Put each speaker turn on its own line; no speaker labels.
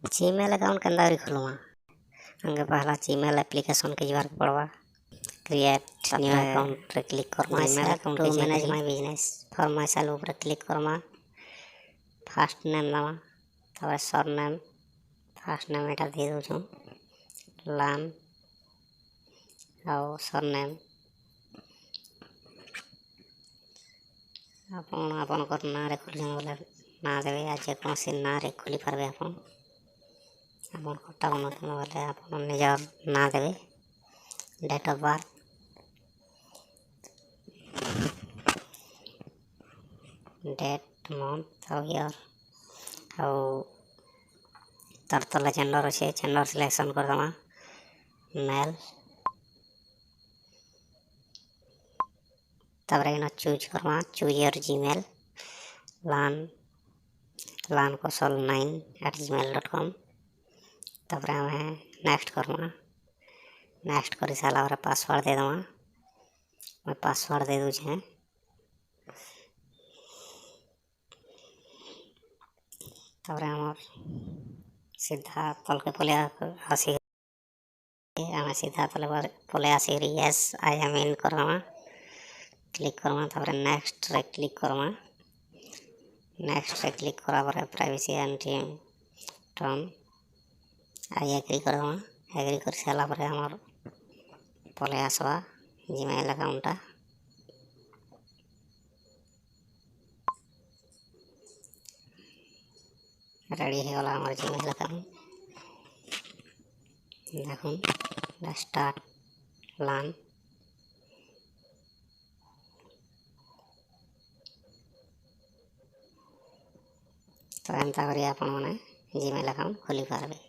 Gmail account केंदा खोलवा हंगे पहला Gmail application के जीवार पड़वा क्रिएट न्यू अकाउंट रे क्लिक करमा Gmail account to manage my business for myself ऊपर क्लिक करमा फर्स्ट नेम दमा तब सरनेम फर्स्ट नेम एटा दे दो छु लान आउ सरनेम आपन आपन कर ना रे खुली बोले ना देबे आज कौन सी ना रे खुली पारबे आपन आपन कोटा बनत बोले आपन निजार ना देबे date of birth date month और ईयर और तार तले जेंडर अच्छे जेंडर सिलेक्शन कर दमा मेल तब इन चूज करमा चूज योर जीमेल लान कौशल 9@gmail.com तब हमें नेक्स्ट करमा नेक्स्ट कर सारा पासवर्ड दे दमा मैं पासवर्ड दे दूँ छे तब हमार सीधा तल के पले आसी हमें सीधा तल पले आसी यस आई एम इन करमा क्लिक करमा तब नेक्स्ट रे क्लिक करमा नेक्स्ट रे क्लिक करा पर privacy and term I agree करमा एग्री कर सारा पर हमार पले आसवा जीमेल अकाउंट रेडी हो गला हमार जीमेल अकाउंट देखो स्टार्ट लान तो एंता करी आपन माने जीमेल अकाउंट खोली पारबे।